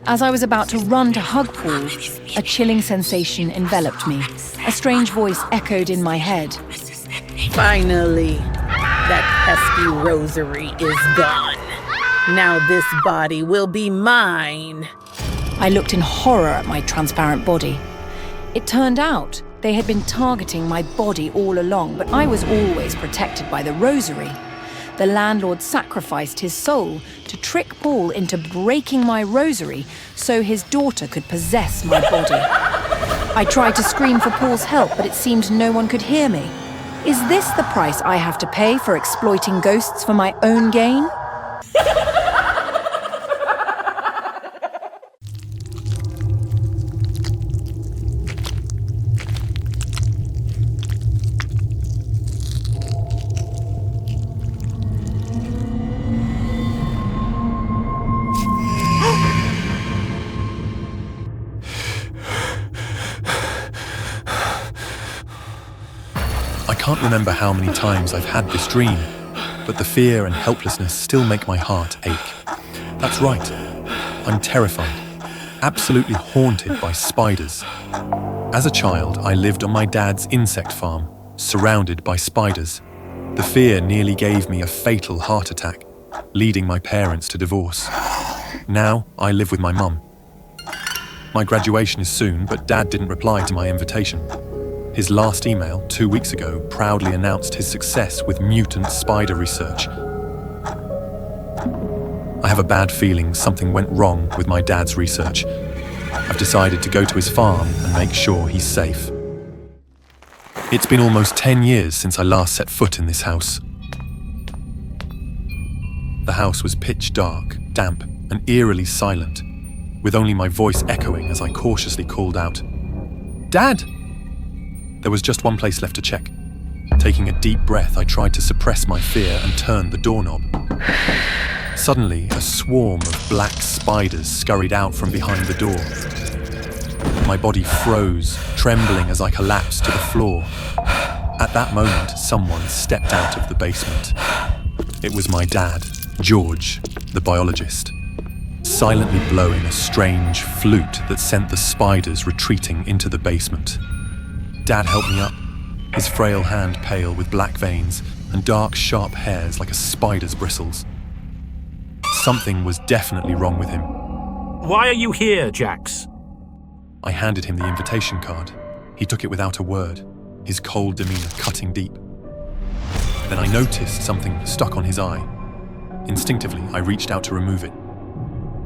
As I was about to run to hug Paul, a chilling sensation enveloped me. A strange voice echoed in my head. Finally, that pesky rosary is gone. Now this body will be mine. I looked in horror at my transparent body. It turned out they had been targeting my body all along, but I was always protected by the rosary. The landlord sacrificed his soul to trick Paul into breaking my rosary so his daughter could possess my body. I tried to scream for Paul's help, but it seemed no one could hear me. Is this the price I have to pay for exploiting ghosts for my own gain? I can't remember how many times I've had this dream, but the fear and helplessness still make my heart ache. That's right, I'm terrified, absolutely haunted by spiders. As a child, I lived on my dad's insect farm, surrounded by spiders. The fear nearly gave me a fatal heart attack, leading my parents to divorce. Now, I live with my mum. My graduation is soon, but Dad didn't reply to my invitation. His last email, 2 weeks ago, proudly announced his success with mutant spider research. I have a bad feeling something went wrong with my dad's research. I've decided to go to his farm and make sure he's safe. It's been almost 10 years since I last set foot in this house. The house was pitch dark, damp, and eerily silent, with only my voice echoing as I cautiously called out, "Dad!" There was just one place left to check. Taking a deep breath, I tried to suppress my fear and turned the doorknob. Suddenly, a swarm of black spiders scurried out from behind the door. My body froze, trembling as I collapsed to the floor. At that moment, someone stepped out of the basement. It was my dad, George, the biologist, silently blowing a strange flute that sent the spiders retreating into the basement. Dad helped me up, his frail hand pale with black veins and dark, sharp hairs like a spider's bristles. Something was definitely wrong with him. Why are you here, Jax? I handed him the invitation card. He took it without a word, his cold demeanor cutting deep. Then I noticed something stuck on his eye. Instinctively, I reached out to remove it.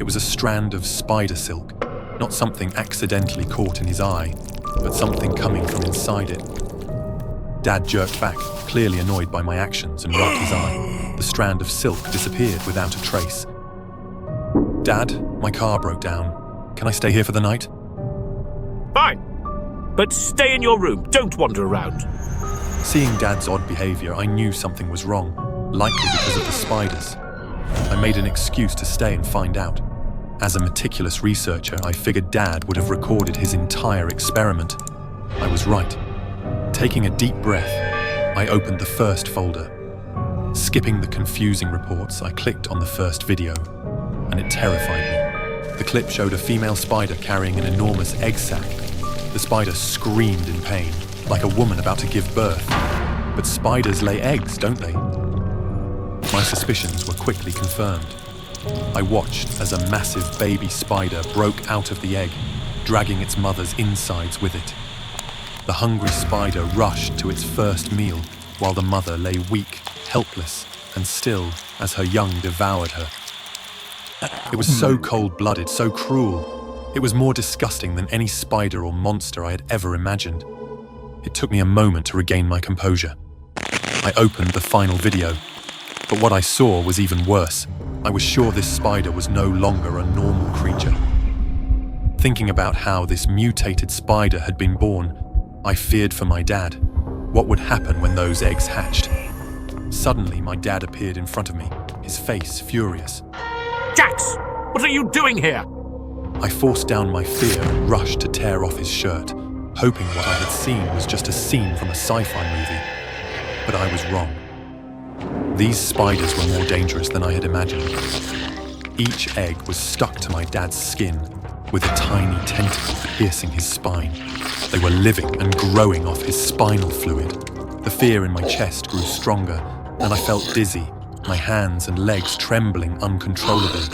It was a strand of spider silk, not something accidentally caught in his eye, but something coming from inside it. Dad jerked back, clearly annoyed by my actions, and rubbed his eye. The strand of silk disappeared without a trace. "Dad, my car broke down. Can I stay here for the night?" Fine. But stay in your room. Don't wander around. Seeing Dad's odd behavior, I knew something was wrong, likely because of the spiders. I made an excuse to stay and find out. As a meticulous researcher, I figured Dad would have recorded his entire experiment. I was right. Taking a deep breath, I opened the first folder. Skipping the confusing reports, I clicked on the first video, and it terrified me. The clip showed a female spider carrying an enormous egg sac. The spider screamed in pain, like a woman about to give birth. But spiders lay eggs, don't they? My suspicions were quickly confirmed. I watched as a massive baby spider broke out of the egg, dragging its mother's insides with it. The hungry spider rushed to its first meal, while the mother lay weak, helpless, and still as her young devoured her. It was so cold-blooded, so cruel. It was more disgusting than any spider or monster I had ever imagined. It took me a moment to regain my composure. I opened the final video, but what I saw was even worse. I was sure this spider was no longer a normal creature. Thinking about how this mutated spider had been born, I feared for my dad. What would happen when those eggs hatched? Suddenly, my dad appeared in front of me, his face furious. Jax! What are you doing here? I forced down my fear and rushed to tear off his shirt, hoping what I had seen was just a scene from a sci-fi movie. But I was wrong. These spiders were more dangerous than I had imagined. Each egg was stuck to my dad's skin, with a tiny tentacle piercing his spine. They were living and growing off his spinal fluid. The fear in my chest grew stronger, and I felt dizzy, my hands and legs trembling uncontrollably.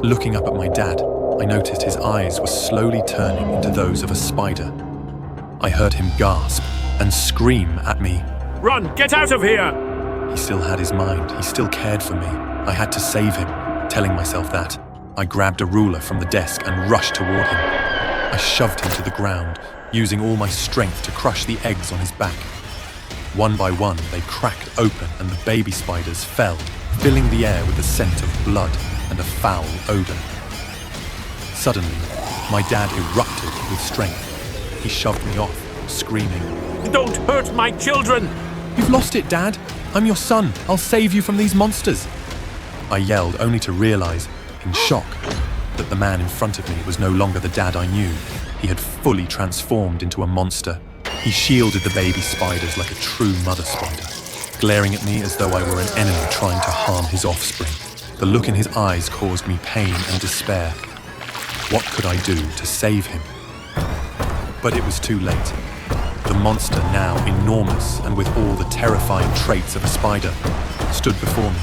Looking up at my dad, I noticed his eyes were slowly turning into those of a spider. I heard him gasp and scream at me. Run! Get out of here! He still had his mind. He still cared for me. I had to save him. Telling myself that, I grabbed a ruler from the desk and rushed toward him. I shoved him to the ground, using all my strength to crush the eggs on his back. One by one, they cracked open and the baby spiders fell, filling the air with the scent of blood and a foul odor. Suddenly, my dad erupted with strength. He shoved me off, screaming, Don't hurt my children! "You've lost it, Dad! I'm your son! I'll save you from these monsters!" I yelled, only to realize, in shock, that the man in front of me was no longer the dad I knew. He had fully transformed into a monster. He shielded the baby spiders like a true mother spider, glaring at me as though I were an enemy trying to harm his offspring. The look in his eyes caused me pain and despair. What could I do to save him? But it was too late. The monster, now enormous and with all the terrifying traits of a spider, stood before me.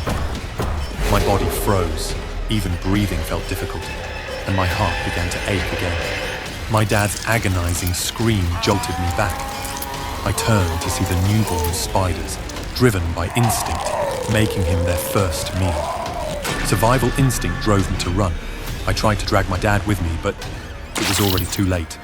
My body froze, even breathing felt difficult, and my heart began to ache again. My dad's agonizing scream jolted me back. I turned to see the newborn spiders, driven by instinct, making him their first meal. Survival instinct drove me to run. I tried to drag my dad with me, but it was already too late.